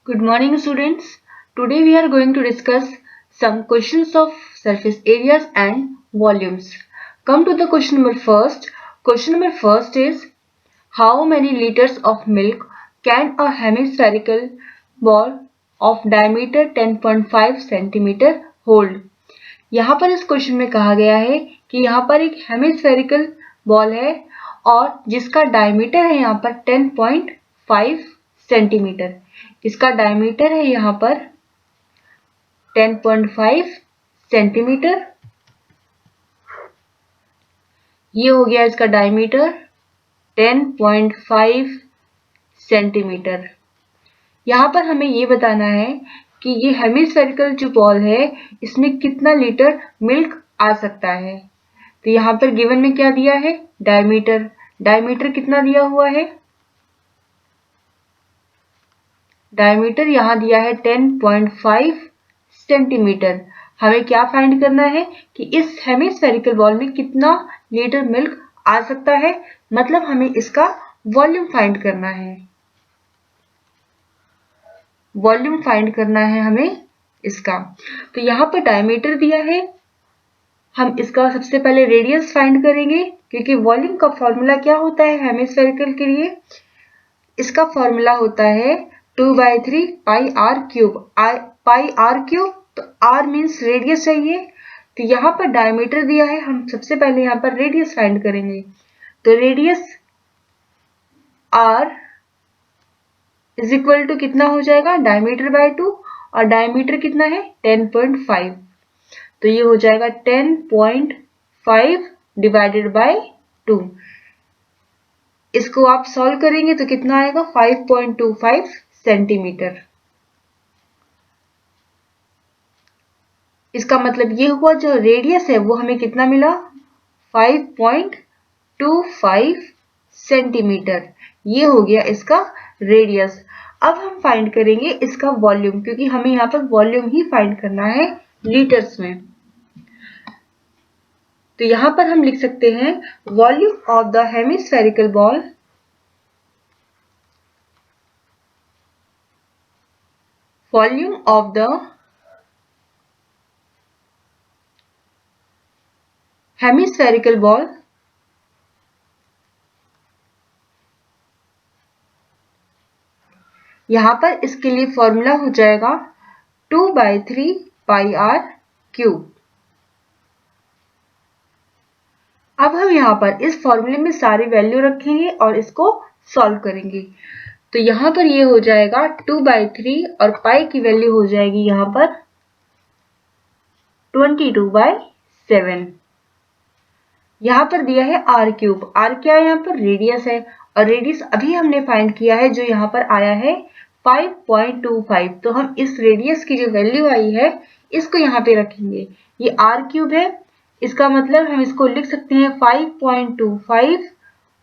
Good morning, students. Today we are going to discuss some questions of surface areas and volumes. Come to the question number first. Question number first is, how many liters of milk can a hemispherical ball of diameter 10.5 centimeter hold? यहाँ पर इस question में कहा गया है कि यहाँ पर एक हेमिस्फेरिकल बॉल है और जिसका डायमीटर है यहाँ पर 10.5 सेंटीमीटर। इसका डायमीटर है यहाँ पर 10.5 सेंटीमीटर। ये हो गया इसका डायमीटर 10.5 सेंटीमीटर। यहाँ पर हमें ये बताना है कि ये हेमिस्फेरिकल जो बॉल है इसमें कितना लीटर मिल्क आ सकता है। तो यहाँ पर गिवन में क्या दिया है, डायमीटर। डायमीटर कितना दिया हुआ है, डायमीटर यहाँ दिया है 10.5 सेंटीमीटर। हमें क्या फाइंड करना है कि इस हेमिस्फेरिकल बॉल में कितना लीटर मिल्क आ सकता है, मतलब हमें इसका वॉल्यूम फाइंड करना है। वॉल्यूम फाइंड करना है हमें इसका। तो यहाँ पर डायमीटर दिया है, हम इसका सबसे पहले रेडियस फाइंड करेंगे क्योंकि वॉल्यूम का फॉर्मूला क्या होता है हेमिस्फेरिकल के लिए, इसका फॉर्मूला होता है 2/3 pi are cube. Pi are cube, तो आर मीन्स रेडियस चाहिए। तो यहाँ पर डायमीटर दिया है, हम सबसे पहले यहाँ पर रेडियस फाइंड करेंगे। तो radius R is equal to कितना हो जाएगा, डायमीटर बाय 2, और डायमीटर कितना है 10.5। तो ये हो जाएगा 10.5 डिवाइडेड बाय 2। इसको आप सॉल्व करेंगे तो कितना आएगा, 5.25 सेंटीमीटर। इसका मतलब ये हुआ जो रेडियस है वो हमें कितना मिला, 5.25 सेंटीमीटर। ये हो गया इसका रेडियस। अब हम फाइंड करेंगे इसका वॉल्यूम, क्योंकि हमें यहाँ पर वॉल्यूम ही फाइंड करना है लीटर्स में। तो यहाँ पर हम लिख सकते हैं volume of the hemispherical ball, volume of the hemispherical ball यहाँ पर इसके लिए फॉर्मूला हो जाएगा 2/3 पाई आर क्यूब। अब हम यहाँ पर इस फॉर्मूले में सारी वैल्यू रखेंगे और इसको सॉल्व करेंगे। तो यहाँ पर ये हो जाएगा 2/3 और पाई की वैल्यू हो जाएगी यहाँ पर 22/7। यहाँ पर दिया है आर क्यूब। आर क्या है, यहाँ पर रेडियस है, और रेडियस अभी हमने फाइंड किया है जो यहाँ पर आया है 5.25। तो हम इस रेडियस की जो वैल्यू आई है इसको यहाँ पे रखेंगे। ये आर क्यूब है, इसका मतलब हम इसको लिख सकते हैं 5.25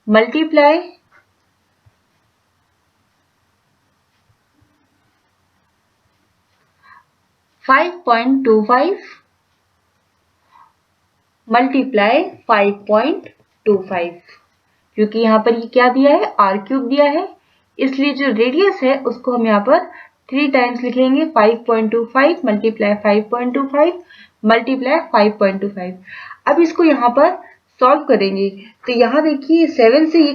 मल्टीप्लाई 5.25 मल्टीप्लाई 5.25, क्योंकि यहाँ पर ये क्या दिया है, आर क्यूब दिया है, इसलिए जो रेडियस है उसको हम यहाँ पर 3 टाइम्स लिखेंगे। 5.25 मल्टीप्लाई 5.25 मल्टीप्लाई 5.25। अब इसको यहाँ पर सॉल्व करेंगे तो यहाँ देखिए 7 से ये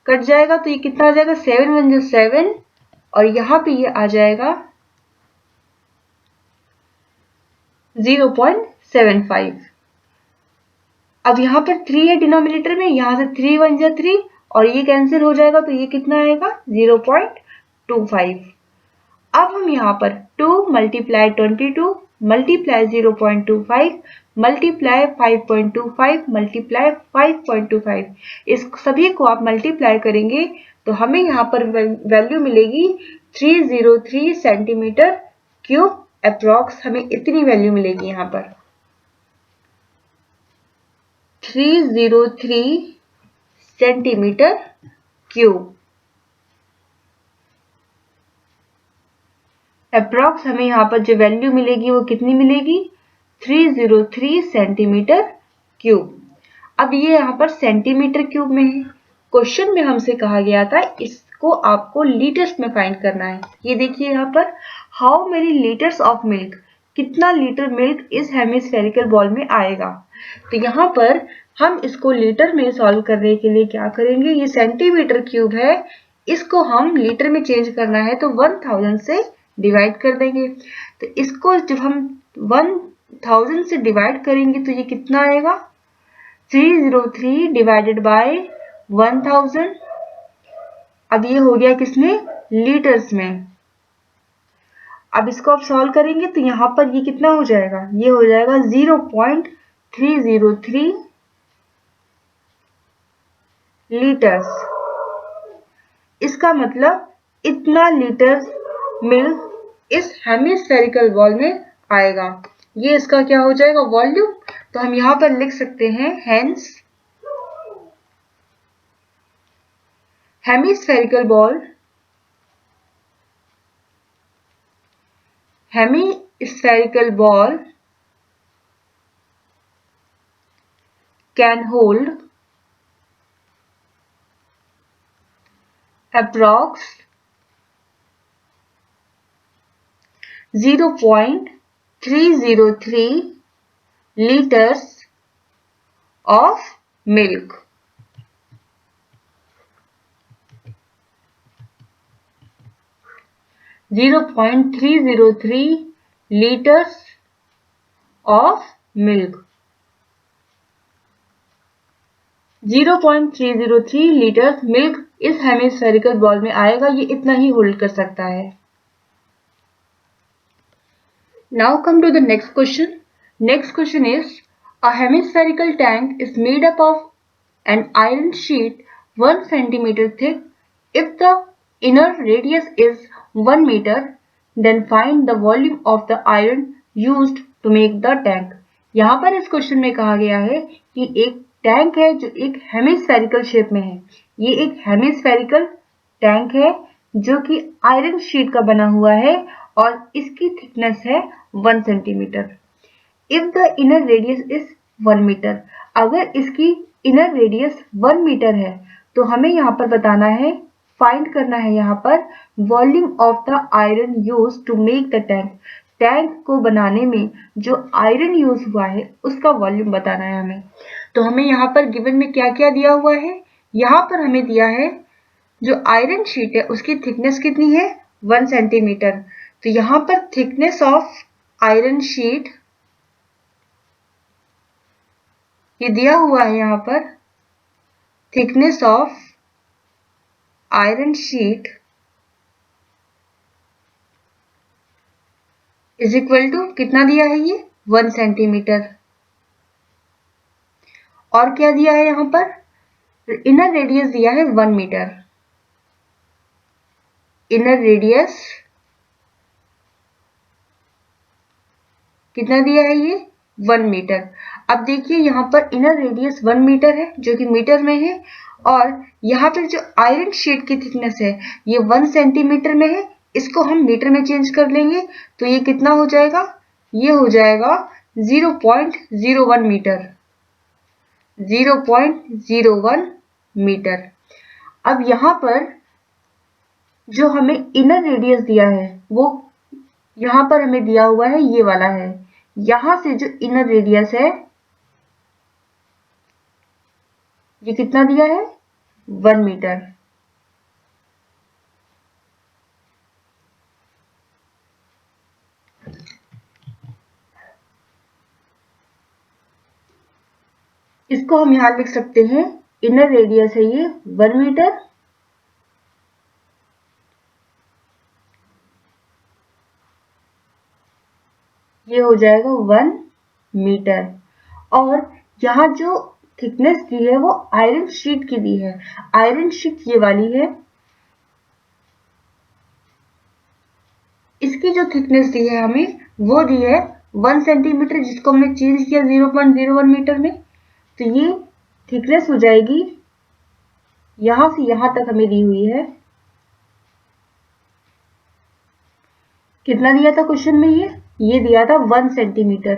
कट जाएगा, तो ये कितना आ जाएगा, 7 1 जा 7, और यहाँ पे ये आ जाएगा 0.75। अब यहाँ पर 3 है डिनोमिनेटर में, यहाँ से 3 1 जा 3 और ये कैंसिल हो जाएगा, तो ये कितना आएगा 0.25। अब हम यहाँ पर 2 मल्टीप्लाई 22 मल्टीप्लाई 0.25 मल्टीप्लाई 5.25 मल्टीप्लाई 5.25, इस सभी को आप मल्टीप्लाई करेंगे तो हमें यहाँ पर वैल्यू मिलेगी 303 सेंटीमीटर क्यूब अप्रॉक्स। हमें इतनी वैल्यू मिलेगी यहाँ पर 303 सेंटीमीटर क्यूब अप्रॉक्स। हमें यहाँ पर जो वैल्यू मिलेगी वो कितनी मिलेगी, 303 सेंटीमीटर क्यूब। अब ये यहाँ पर सेंटीमीटर क्यूब में है। क्वेश्चन में हमसे कहा गया था इस इसको आपको लीटर्स में फाइंड करना है। ये देखिए यहाँ पर, how many litres of milk, कितना लीटर मिल्क इस हेमिस्फेरिकल बॉल में आएगा। तो यहाँ पर हम इसको लीटर में सॉल्व करने के लिए क्या करेंगे, ये सेंटीमीटर क्यूब है, इसको हम लीटर में चेंज करना है तो 1000 से डिवाइड कर देंगे। तो इसको जब हम 1000 से डिवाइड करेंगे तो ये कितना आएगा, 303 डिवाइडेड बाय 1000। अब ये हो गया किसमें, लीटर्स में। अब इसको आप सॉल्व करेंगे तो यहाँ पर ये कितना हो जाएगा, ये हो जाएगा 0.303 लीटर्स। इसका मतलब इतना लीटर मिल्क इस हेमिस्फेरिकल बॉल में आएगा। ये इसका क्या हो जाएगा, वॉल्यूम। तो हम यहाँ पर लिख सकते हैं hence hemispherical ball can hold approx 0.303 liters of milk. liters of milk. 0.303 litre milk इस हेमिस्फेरिकल बॉल में आएगा, ये इतना ही होल्ड कर सकता है। Now come to the next question. Next question is, a hemispherical tank is made up of an iron sheet 1 centimeter thick. If the inner radius is 1 meter, then find the volume of the iron used to make the tank. यहाँ पर इस question में कहा गया है कि एक tank है जो एक हेमिस्फेरिकल शेप में है। ये एक हेमिस्फेरिकल टैंक है जो कि आयरन शीट का बना हुआ है और इसकी थिकनेस है 1 centimetre. If the inner radius is 1 metre, अगर इसकी इनर रेडियस 1 मीटर है तो हमें यहाँ पर बताना है, फाइंड करना है यहाँ पर volume of the iron use to make the tank. Tank को बनाने में जो आयरन यूज हुआ है उसका वॉल्यूम बताना है हमें। तो हमें यहाँ पर गिवन में क्या क्या दिया हुआ है, यहाँ पर हमें दिया है जो आयरन शीट है उसकी थिकनेस कितनी है, 1 सेंटीमीटर। तो यहाँ पर थिकनेस ऑफ आयरन शीट ये दिया हुआ है, यहाँ पर thickness of iron sheet is equal to कितना दिया है, ये 1 सेंटीमीटर। और क्या दिया है यहाँ पर, इनर रेडियस दिया है 1 मीटर। इनर रेडियस कितना दिया है, ये 1 मीटर। अब देखिए यहाँ पर इनर रेडियस 1 मीटर है जो कि मीटर में है, और यहाँ पर जो आयरन शीट की थिकनेस है ये 1 सेंटीमीटर में है। इसको हम मीटर में चेंज कर लेंगे तो ये कितना हो जाएगा, ये हो जाएगा 0.01 मीटर। 0.01 मीटर। अब यहाँ पर जो हमें इनर रेडियस दिया है वो यहाँ पर हमें दिया हुआ है, ये वाला है। यहाँ से जो इनर रेडियस है ये कितना दिया है, 1 मीटर। इसको हम यहां लिख सकते हैं, इनर रेडियस है ये 1 मीटर, ये हो जाएगा 1 मीटर। और यहाँ जो थिकनेस दी है वो आयरन शीट की दी है। आयरन शीट ये वाली है, इसकी जो थिकनेस दी है हमें वो दी है 1 सेंटीमीटर, जिसको हमने चेंज किया 0.01 मीटर में। तो ये थिकनेस हो जाएगी, यहां से यहां तक हमें दी हुई है, कितना दिया था क्वेश्चन में, ये दिया था 1 सेंटीमीटर।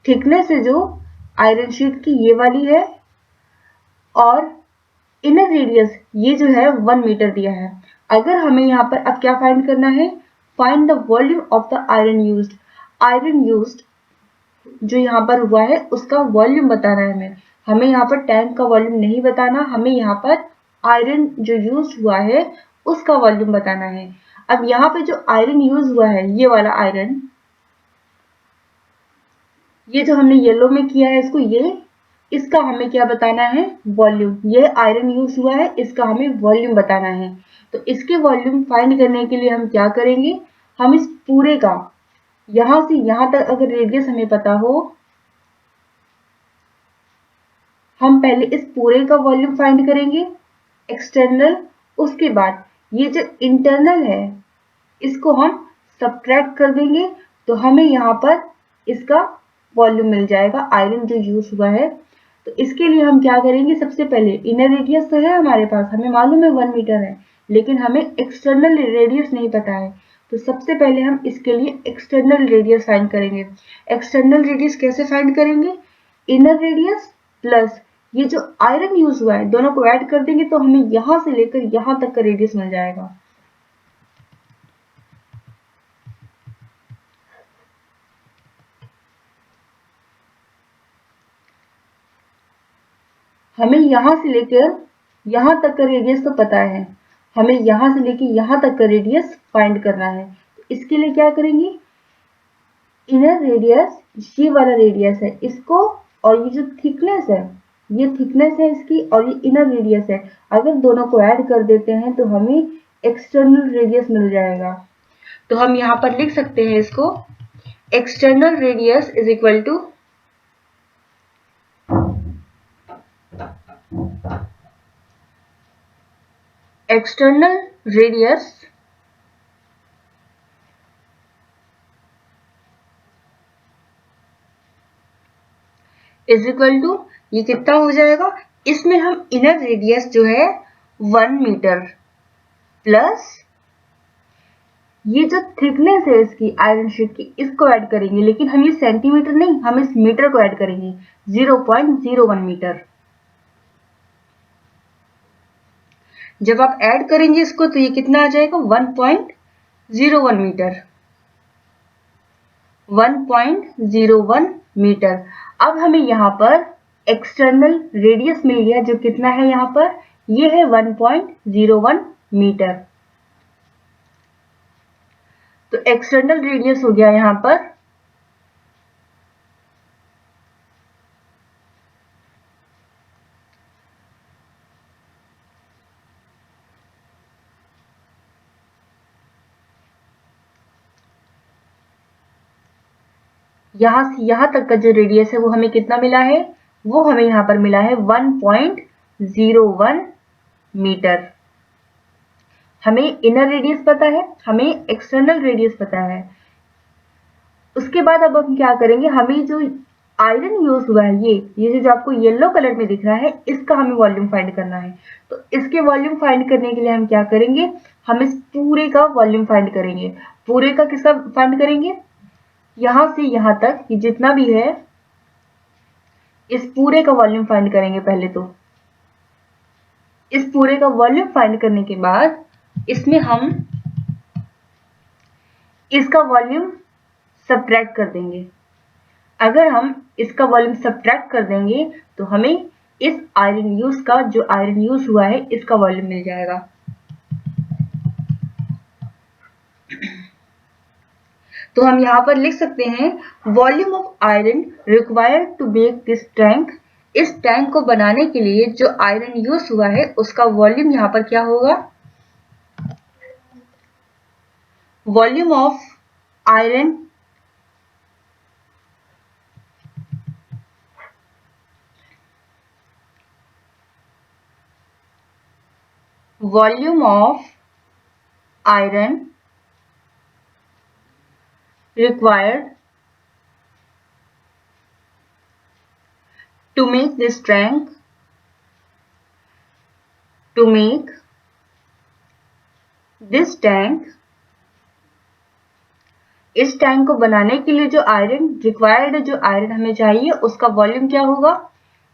थिकनेस है जो आयरन शीट की ये वाली है, और इनर रेडियस ये जो है 1 मीटर दिया है। अगर हमें यहाँ पर अब क्या फाइंड करना है, find the volume of the iron used. Iron used जो यहाँ पर हुआ है उसका वॉल्यूम बताना है हमें। हमें यहाँ पर टैंक का वॉल्यूम नहीं बताना, हमें यहाँ पर आयरन जो यूज हुआ है उसका वॉल्यूम बताना है। अब यहाँ पे जो आयरन यूज हुआ है, ये वाला आयरन, ये जो हमने येलो में किया है इसको, ये इसका हमें क्या बताना है, वॉल्यूम। ये आयरन यूज हुआ है, इसका हमें वॉल्यूम बताना है। तो इसके वॉल्यूम फाइंड करने के लिए हम क्या करेंगे, हम इस पूरे का यहां से यहां तक अगर रेडियस हमें पता हो, हम पहले इस पूरे का वॉल्यूम फाइंड करेंगे एक्सटर्नल। उसके बाद ये जो इंटरनल है इसको हम सब्ट्रैक्ट कर देंगे, तो हमें यहाँ पर इसका वॉल्यूम मिल जाएगा, आयरन जो यूज हुआ है। तो इसके लिए हम क्या करेंगे, सबसे पहले इनर रेडियस तो है हमारे पास, हमें मालूम है 1 मीटर है, लेकिन हमें एक्सटर्नल रेडियस नहीं पता है। तो सबसे पहले हम इसके लिए एक्सटर्नल रेडियस फाइंड करेंगे। एक्सटर्नल रेडियस कैसे फाइंड करेंगे, इनर रेडियस प्लस ये जो आयरन यूज हुआ है दोनों को ऐड कर देंगे, तो हमें यहां से लेकर यहां तक का रेडियस मिल जाएगा। हमें यहां से लेकर यहां तक का रेडियस तो पता है, हमें यहां से लेकर यहां तक का रेडियस फाइंड करना है। तो इसके लिए क्या करेंगे, इनर रेडियस ये वाला रेडियस है इसको, और ये जो थिकनेस है ये थिकनेस है इसकी, और ये इनर रेडियस है, अगर दोनों को ऐड कर देते हैं तो हमें एक्सटर्नल रेडियस मिल जाएगा। तो हम यहाँ पर लिख सकते हैं इसको, external radius is equal to external radius is equal to, ये कितना हो जाएगा, इसमें हम इनर रेडियस जो है 1 मीटर प्लस ये जो थिकनेस है इसकी आयरन शीट की इसको ऐड करेंगे, लेकिन हम ये सेंटीमीटर नहीं, हम इस मीटर को ऐड करेंगे, 0.01 मीटर। जब आप ऐड करेंगे इसको तो ये कितना आ जाएगा, 1.01 मीटर, 1.01 मीटर। अब हमें यहाँ पर एक्सटर्नल रेडियस मिल गया जो कितना है, यहाँ पर ये है 1.01 मीटर। तो एक्सटर्नल रेडियस हो गया यहाँ पर यहां से यहां तक का जो रेडियस है वो हमें कितना मिला है, वो हमें यहाँ पर मिला है 1.01 मीटर। हमें इनर रेडियस पता है, हमें एक्सटर्नल रेडियस पता है। उसके बाद अब हम क्या करेंगे, हमें जो आयरन यूज हुआ है ये जो आपको येलो कलर में दिख रहा है इसका हमें वॉल्यूम फाइंड करना है। तो इसके वॉल्यूम फाइंड करने के लिए हम क्या करेंगे, हम इस पूरे का वॉल्यूम फाइंड करेंगे। पूरे का किसका फाइंड करेंगे, यहां से यहां तक ये जितना भी है इस पूरे का वॉल्यूम फाइंड करेंगे पहले। तो इस पूरे का वॉल्यूम फाइंड करने के बाद इसमें हम इसका वॉल्यूम सब्ट्रैक्ट कर देंगे। अगर हम इसका वॉल्यूम सब्ट्रैक्ट कर देंगे तो हमें इस आयरन यूज का जो आयरन यूज हुआ है इसका वॉल्यूम मिल जाएगा। तो हम यहाँ पर लिख सकते हैं volume of iron required to make this tank. इस टैंक को बनाने के लिए जो आयरन यूज हुआ है उसका वॉल्यूम यहाँ पर क्या होगा, volume of iron required to make this tank, इस टैंक को बनाने के लिए जो आयरन रिक्वायर्ड, जो आयरन हमें चाहिए उसका वॉल्यूम क्या होगा,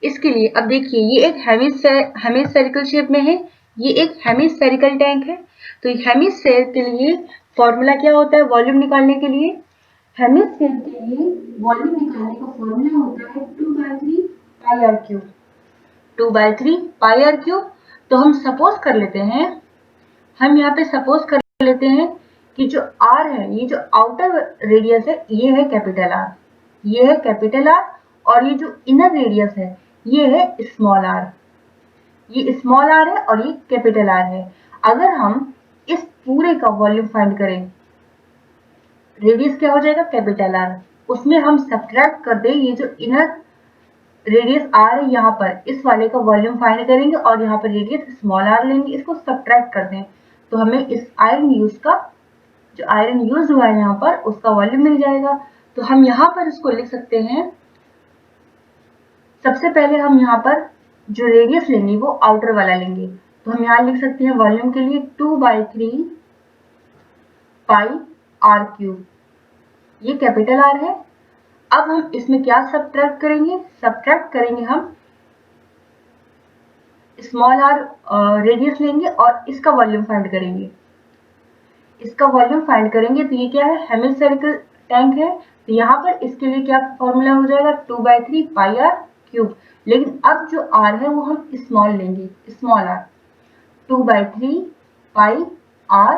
इसके लिए अब देखिए ये एक हेमिस्फेरिकल शेप में है, ये एक हेमिस्फेरिकल टैंक है। तो हेमिस्फेयर के लिए फॉर्मूला क्या होता है वॉल्यूम निकालने के लिए? हेमिस्फेयर के लिए वॉल्यूम निकालने का फॉर्मूला होता है 2/3 pi are cube. 2/3 pi are cube. तो हम सपोज कर लेते हैं, हम यहाँ पे सपोज कर लेते हैं कि जो आर है, ये जो आउटर रेडियस है, ये है कैपिटल आर, ये है कैपिटल आर, और ये जो इनर रेडियस है ये है स्मॉल आर, ये स्मॉल आर है और ये कैपिटल आर है। अगर हम इस पूरे का वॉल्यूम फाइंड करें, रेडियस क्या हो जाएगा कैपिटल आर, उसमें हम सब्ट्रैक्ट कर दें ये जो इनर रेडियस आर है, यहाँ पर इस वाले का वॉल्यूम फाइंड करेंगे और यहाँ पर रेडियस स्मॉल आर लेंगे, इसको सब्ट्रैक्ट कर दें तो हमें इस आयरन यूज का, जो आयरन यूज हुआ है यहाँ पर, उसका वॉल्यूम मिल जाएगा। तो हम यहाँ पर इसको लिख सकते हैं, सबसे पहले हम यहाँ पर जो रेडियस लेंगे वो आउटर वाला लेंगे, तो हम यहाँ लिख सकते हैं वॉल्यूम के लिए 2/3 पाई आर क्यूब, ये कैपिटल आर है। अब हम इसमें क्या सब्ट्रैक्ट करेंगे? सब्ट्रैक्ट करेंगे हम स्मॉल आर रेडियस लेंगे और इसका वॉल्यूम फाइंड करेंगे, इसका वॉल्यूम फाइंड करेंगे। तो ये क्या है? हेमिस्फेरिकल टैंक है, तो यहाँ पर इसके लिए क्या फॉर्मूला हो जाएगा? 2/3 पाई आर क्यूब। लेकिन अब जो आर है वो हम स्मॉल लेंगे, small R, 2/3 pi are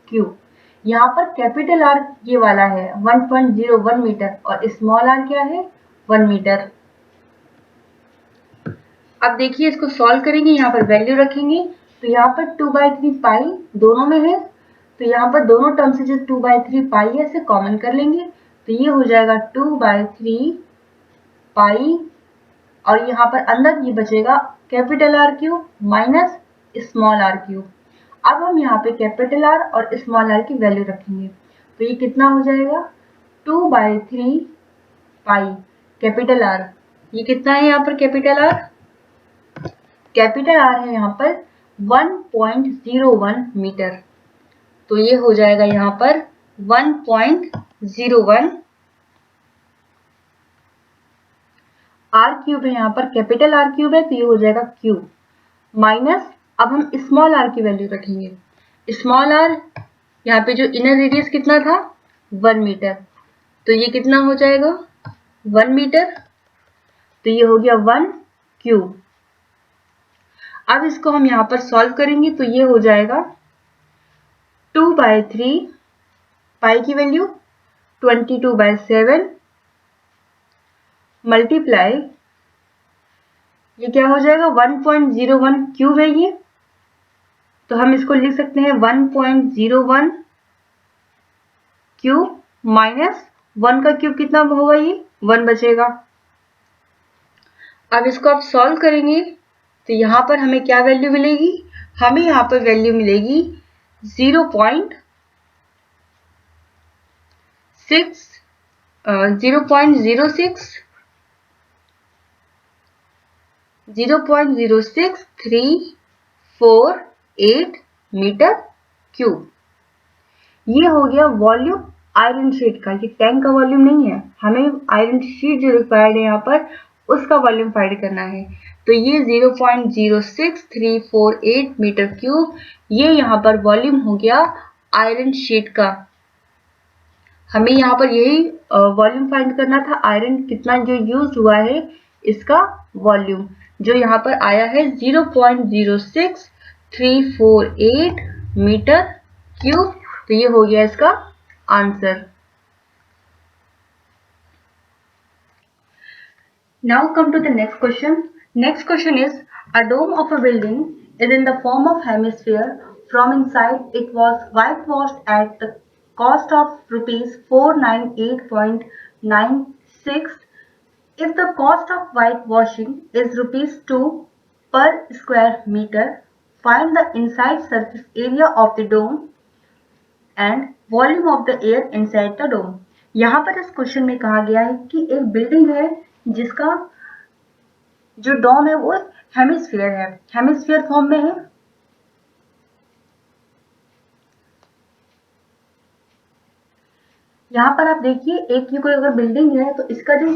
cube. यहाँ पर कैपिटल आर ये वाला है 1.01 मीटर और स्मॉल आर क्या है? 1 मीटर। अब देखिए इसको सॉल्व करेंगे, यहाँ पर वैल्यू रखेंगे, तो यहाँ पर 2/3 पाई दोनों में है, तो यहाँ पर दोनों टर्म से जो 2/3 पाई है इसे कॉमन कर लेंगे, तो ये हो जाएगा 2/3 पाई, और यहाँ पर अंदर ये बचेगा capital R cube minus small R cube. अब हम यहाँ पे कैपिटल आर और स्मॉल आर की वैल्यू रखेंगे, तो ये कितना हो जाएगा? 2/3 पाई कैपिटल आर, ये कितना है यहाँ पर कैपिटल आर? कैपिटल आर है यहाँ पर 1.01 मीटर, तो ये हो जाएगा यहाँ पर 1.01 आर क्यूब है, यहाँ पर कैपिटल आर क्यूब है तो ये हो जाएगा क्यूब माइनस, अब हम स्मॉल आर की वैल्यू रखेंगे, स्मॉल आर यहाँ पे जो इनर रेडियस कितना था? 1 मीटर, तो ये कितना हो जाएगा? 1 मीटर, तो ये हो गया 1 क्यूब। अब इसको हम यहाँ पर सॉल्व करेंगे तो ये हो जाएगा 2/3 पाई की वैल्यू 22/7 मल्टीप्लाई, ये क्या हो जाएगा? 1.01 क्यूब है ये, तो हम इसको लिख सकते हैं 1.01 क्यूब माइनस 1 का क्यूब कितना होगा? ये 1 बचेगा। अब इसको आप सॉल्व करेंगे तो यहाँ पर हमें क्या वैल्यू मिलेगी? हमें यहाँ पर वैल्यू मिलेगी 0.06 0.06348 मीटर क्यूब। ये हो गया वॉल्यूम आयरन शीट का, ये टैंक का वॉल्यूम नहीं है, हमें आयरन शीट जो रिक्वायर्ड है यहाँ पर उसका वॉल्यूम फाइंड करना है। तो ये 0.06348 मीटर क्यूब, ये यहाँ पर वॉल्यूम हो गया आयरन शीट का। हमें यहाँ पर यही वॉल्यूम फाइंड करना था, आयरन कितना जो यूज हुआ है इसका वॉल्यूम, जो यहाँ पर आया है 0.06348 मीटर क्यूब, तो ये हो गया इसका answer. Now come to the next question. Next question is, a dome of a building is in the form of hemisphere. From inside it was whitewashed at the cost of rupees 498.96. If the cost of whitewashing is rupees 2 per square meter, find the inside surface area of the dome and volume of the air inside the dome. यहाँ पर इस question में कहा गया है कि एक building है जिसका जो डोम है वो हेमिस्फीयर है, हेमिस्फीयर फॉर्म में है। यहाँ पर आप देखिए एक ये कोई अगर बिल्डिंग है तो इसका जो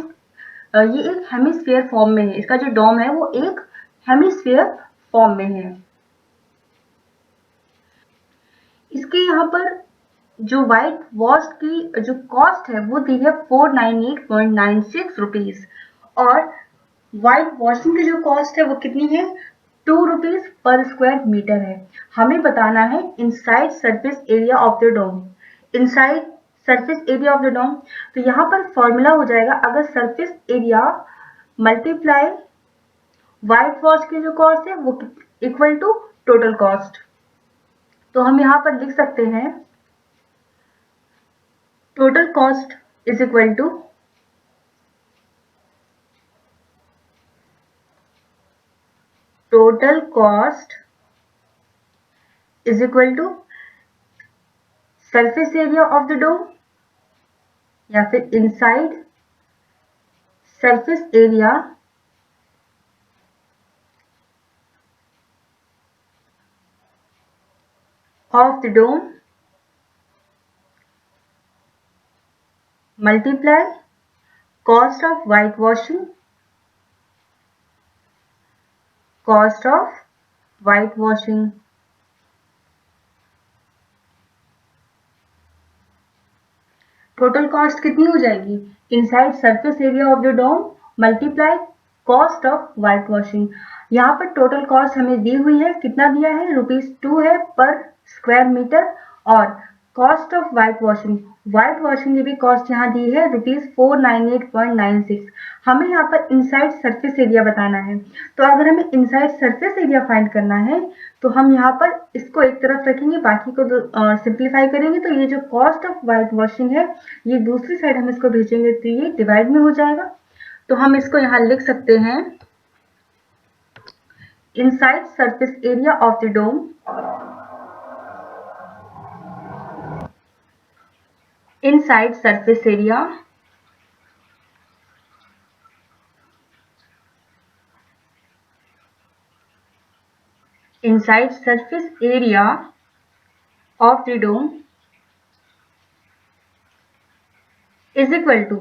ये एक हेमिस्फीयर फॉर्म में है, इसका जो डोम है वो एक हेमिस्फीयर फॉर्म में है। इसके यहाँ पर जो व्हाइट वॉश की जो कॉस्ट है वो दी है 498.96 रुपीज, और व्हाइट वॉशिंग की जो कॉस्ट है वो कितनी है, 2 रुपीज पर स्क्वायर मीटर है। हमें बताना है inside surface area of the dome. Inside surface area of the dome, तो यहाँ पर फॉर्मूला हो जाएगा, अगर surface area multiply whitewash की जो कॉस्ट है वो इक्वल टू टोटल कॉस्ट। तो हम यहाँ पर लिख सकते हैं total cost is equal to total cost is equal to surface area of the dome या फिर inside surface area of the dome multiply cost of whitewashing, cost of whitewashing। Total cost कितनी हो जाएगी, inside surface area of the dome multiply cost of white washing. यहाँ पर total cost हमें दी हुई है, कितना दिया है, ₹2 है पर स्क्वायर मीटर, और कॉस्ट ऑफ व्हाइट वॉशिंग की भी कॉस्ट यहाँ दी है ₹498.96। हमें यहाँ पर इनसाइड सरफेस एरिया बताना है, तो अगर हमें इनसाइड सरफेस एरिया फाइंड करना है तो हम यहाँ पर इसको एक तरफ रखेंगे, बाकी को सिंप्लीफाई करेंगे, तो ये जो कॉस्ट ऑफ व्हाइट वॉशिंग है ये दूसरी साइड हम इसको भेजेंगे तो ये डिवाइड में हो जाएगा। तो हम इसको यहाँ लिख सकते हैं inside surface area of the dome inside surface area inside surface area of the dome is equal to,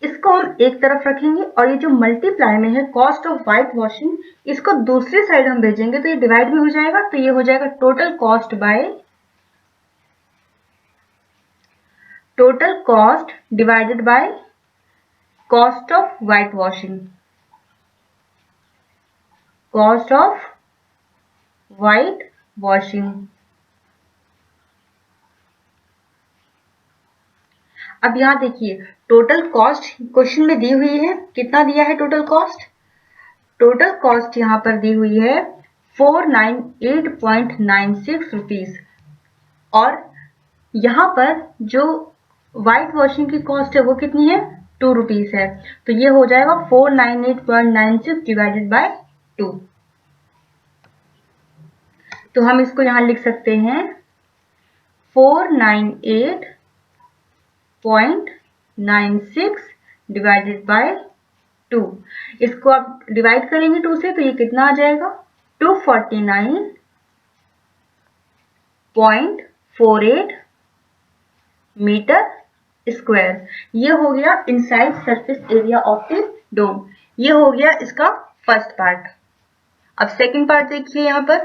इसको हम एक तरफ रखेंगे और ये जो मल्टीप्लाई में है कॉस्ट ऑफ व्हाइट वॉशिंग इसको दूसरी साइड हम भेजेंगे तो ये डिवाइड में हो जाएगा, तो ये हो जाएगा total cost by total cost divided by cost of whitewashing, cost of whitewashing। अब यहाँ देखिए टोटल कॉस्ट क्वेश्चन में दी हुई है, कितना दिया है टोटल कॉस्ट, टोटल कॉस्ट यहाँ पर दी हुई है 498.96 रुपीज, और यहाँ पर जो व्हाइट वॉशिंग की कॉस्ट है वो कितनी है, 2 रुपीज है, तो ये हो जाएगा 498.96 डिवाइडेड बाय 2। तो हम इसको यहां लिख सकते हैं 498.96 डिवाइडेड बाय 2। इसको आप डिवाइड करेंगे 2 से तो ये कितना आ जाएगा, 249.48 मीटर स्क्वायर। ये हो गया inside surface area of the dome, ये हो गया इसका फर्स्ट पार्ट। अब सेकंड पार्ट देखिए, यहाँ पर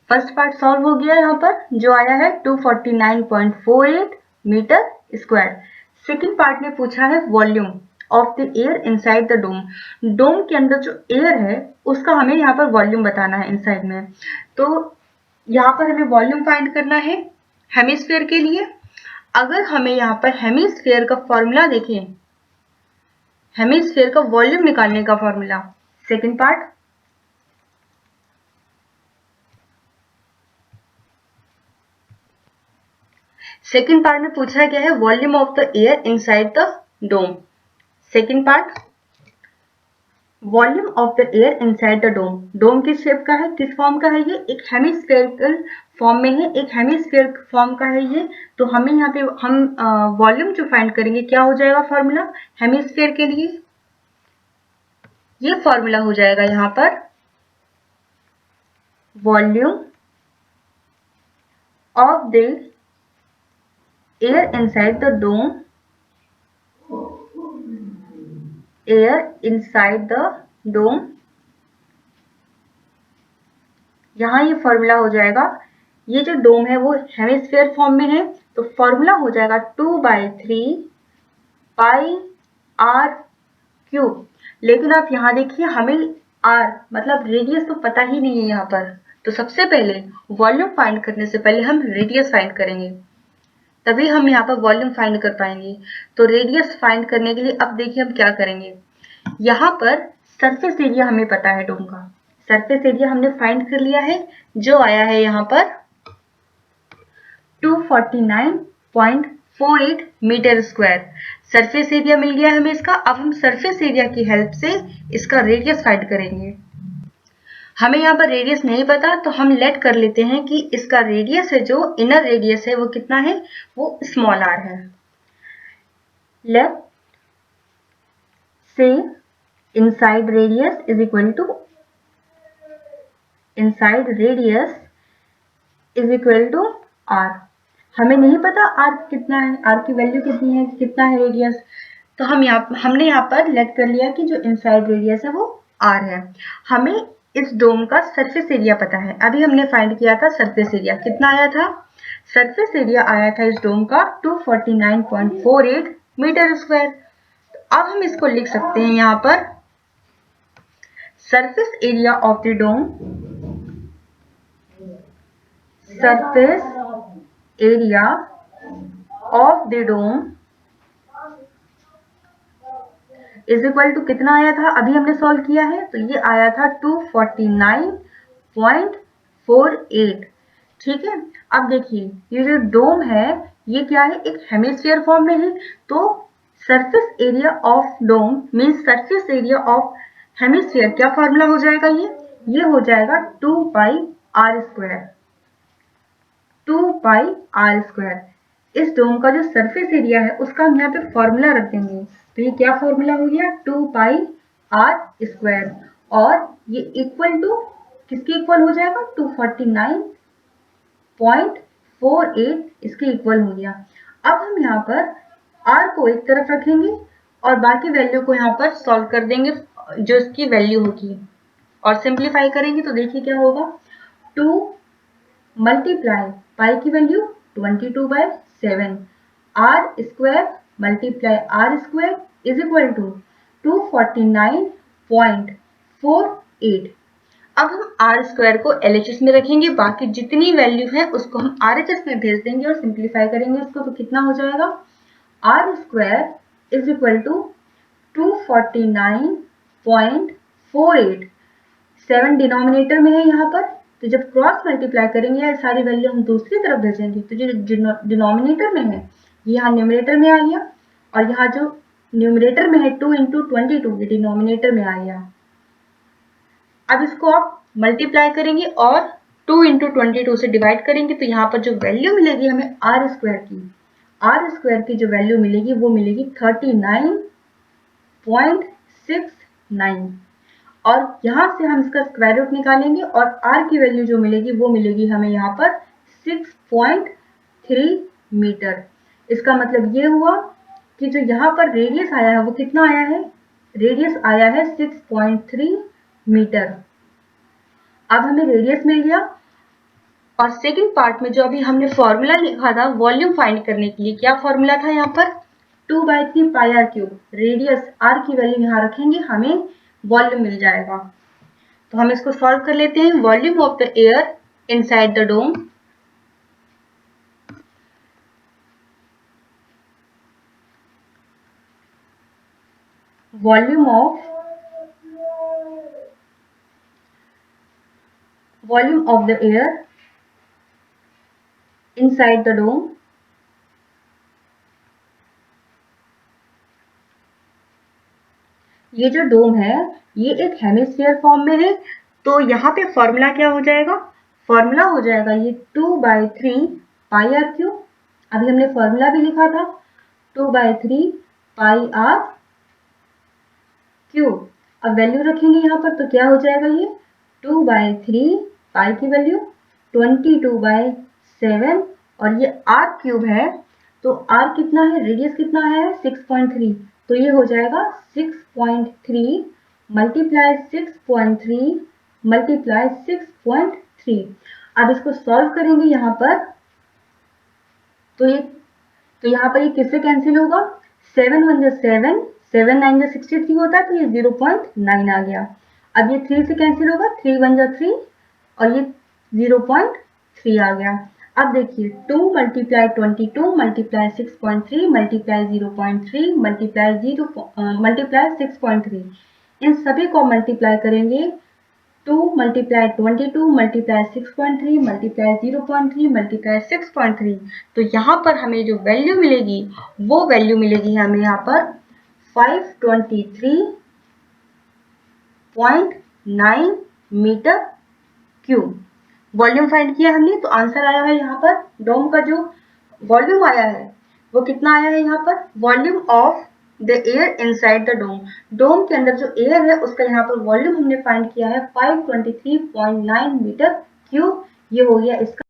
फर्स्ट पार्ट सॉल्व हो गया, यहाँ पर जो आया है 249.48 मीटर स्क्वायर। सेकंड पार्ट में पूछा है volume of the air inside the dome, dome के अंदर जो एयर है उसका हमें यहाँ पर वॉल्यूम बताना है इनसाइड में। तो यहाँ पर हमें वॉल्यूम फाइंड करना है हेमिस्फीयर के लिए। अगर हमें यहाँ पर हेमिस्फीयर का फॉर्मूला देखें, हेमिस्फीयर का वॉल्यूम निकालने का फॉर्मूला, सेकंड पार्ट में पूछा गया है volume of the air inside the dome. Second part volume of the air inside the dome, dome किस शेप का है, किस फॉर्म का है, ये एक हेमिस्फेरिकल फॉर्म में है, एक हेमिस्फीयर फॉर्म का है ये। तो हमें यहाँ पे हम वॉल्यूम जो फाइंड करेंगे क्या हो जाएगा फॉर्मूला हेमिस्फीयर के लिए, ये फॉर्मूला हो जाएगा यहाँ पर volume of the air inside the dome air inside the dome, यहाँ ये फॉर्मूला हो जाएगा, ये जो डोम है वो हेमिस्फीयर फॉर्म में है, तो फॉर्मूला हो जाएगा 2/3 पाई आर क्यूब। लेकिन आप यहाँ देखिए हमें आर मतलब रेडियस तो पता ही नहीं है यहाँ पर, तो सबसे पहले वॉल्यूम फाइंड करने से पहले हम रेडियस फाइंड करेंगे, तभी हम यहाँ पर वॉल्यूम फाइंड कर पाएंगे। तो रेडियस फाइंड करने के लिए अब देखिए हम क्या करेंगे, यहाँ पर सरफेस एरिया हमें पता है डोम का, सरफेस एरिया हमने फाइंड कर लिया है, जो आया है यहाँ पर 249.48 मीटर स्क्वायर। सरफेस एरिया मिल गया हमें इसका। अब हम सरफेस एरिया की हेल्प से इसका रेडियस फाइंड करेंगे। हमें यहाँ पर रेडियस नहीं पता, तो हम लेट कर लेते हैं कि इसका रेडियस है, जो इनर रेडियस है वो कितना है, वो स्मॉल आर है। Let say inside radius is equal to R. हमें नहीं पता आर कितना है, आर की वैल्यू कितनी है, कितना है रेडियस, तो हमने यहाँ पर लेट कर लिया कि जो इनसाइड रेडियस है वो आर है। हमें इस डोम का सरफेस एरिया पता है, अभी हमने फाइंड किया था सरफेस एरिया, कितना आया था, सरफेस एरिया आया था इस डोम का 249.48 मीटर स्क्वायर। अब हम इसको लिख सकते हैं यहाँ पर, surface area of the dome, surface area of the dome is equal to कितना आया था, अभी हमने सॉल्व किया है, तो ये आया था 249.48। ठीक है, अब देखिए ये जो डोम है ये क्या है, एक हेमिस्फीयर फॉर्म में है, तो surface area of dome means surface area of hemisphere, क्या फॉर्मूला हो जाएगा, ये हो जाएगा 2πr²। इस डोम का जो सरफेस एरिया है उसका हम यहाँ पे फॉर्मूला रख देंगे, तो ये क्या फॉर्मूला हो गया 2πr², और ये इक्वल टू किसके इक्वल हो जाएगा, 249.48 इसके इक्वल हो गया। अब हम यहाँ पर r को एक तरफ रखेंगे और बाकी वैल्यू को यहाँ पर सॉल्व कर देंगे जो इसकी वैल्यू होगी, और सिंप्लीफाई करेंगे तो देखिए क्या होगा, 2 मल्टीप्लाई पाई की value 22/7 r² multiply r² is equal to 249.48। अब हम r² को LHS में रखेंगे, बाकी जितनी वैल्यू है उसको हम RHS में भेज देंगे और सिंप्लीफाई करेंगे इसको, तो कितना हो जाएगा, r² is equal to 249.48, 7 denominator में है यहाँ पर, तो जब क्रॉस मल्टीप्लाई करेंगे या सारी वैल्यू हम दूसरी तरफ भेजेंगे, तो जो डिनोमिनेटर में है ये यहाँ न्यूमरेटर में आ गया, और यहाँ जो न्यूमरेटर में है 2 × 22 ये डिनोमिनेटर में आ गया। अब इसको आप मल्टीप्लाई करेंगे और 2 × 22 से डिवाइड करेंगे, तो यहाँ पर जो वैल्यू मिलेगी हमें r² की जो वैल्यू मिलेगी वो मिलेगी 39.69, और यहाँ से हम इसका स्क्वायर रूट निकालेंगे और r की वैल्यू जो मिलेगी वो मिलेगी हमें यहाँ पर 6.3 मीटर। इसका मतलब ये हुआ कि जो यहाँ पर रेडियस आया है वो कितना आया है, रेडियस आया है 6.3 मीटर। अब हमें रेडियस मिल गया, और सेकंड पार्ट में जो अभी हमने फॉर्मूला लिखा था वॉल्यूम फाइंड करने के लिए, क्या फॉर्मूला था यहाँ पर 2/3 πr³, रेडियस r की वैल्यू यहाँ रखेंगे हमें वॉल्यूम मिल जाएगा। तो हम इसको सॉल्व कर लेते हैं। Volume of the air inside the dome, volume of the air inside the dome ये जो डोम है ये एक हेमिस्फीयर फॉर्म में है, तो यहाँ पे फॉर्मूला क्या हो जाएगा, फॉर्मूला हो जाएगा ये 2/3 πr³। अभी हमने फॉर्मूला भी लिखा था 2/3 πr³। अब वैल्यू रखेंगे यहाँ पर, तो क्या हो जाएगा, ये 2/3 पाई की वैल्यू 22/7, और ये r³ है, तो r कितना है, रेडियस कितना है 6.3, तो ये हो जाएगा 6.3 मल्टीप्लाई 6.3 मल्टीप्लाई 6.3। अब इसको सॉल्व करेंगे यहाँ पर, तो यहाँ पर ये किससे कैंसिल होगा? 7 1 7, 7 9 63 होता है, तो ये 0.9 आ गया। अब ये 3 से कैंसिल होगा, 3 1 3 और ये 0.3 आ गया। अब देखिए 2 मल्टीप्लाई 22 मल्टीप्लाई 6.3 मल्टीप्लाई 0.3 मल्टीप्लाई 6.3, इन सभी को मल्टीप्लाई करेंगे। 2 मल्टीप्लाई 22 मल्टीप्लाई 6.3 मल्टीप्लाई 0.3 मल्टीप्लाई 6.3, तो यहाँ पर हमें जो वैल्यू मिलेगी वो वैल्यू मिलेगी हमें यहाँ पर 523.9 मीटर क्यूब। वॉल्यूम फाइंड किया हमने, तो आंसर आया है यहाँ पर डोम का जो वॉल्यूम आया है वो कितना आया है यहाँ पर? Volume of the air inside the dome, dome के अंदर जो एयर है उसका यहाँ पर वॉल्यूम हमने फाइंड किया है 523.9 मीटर क्यूब। ये हो गया इसका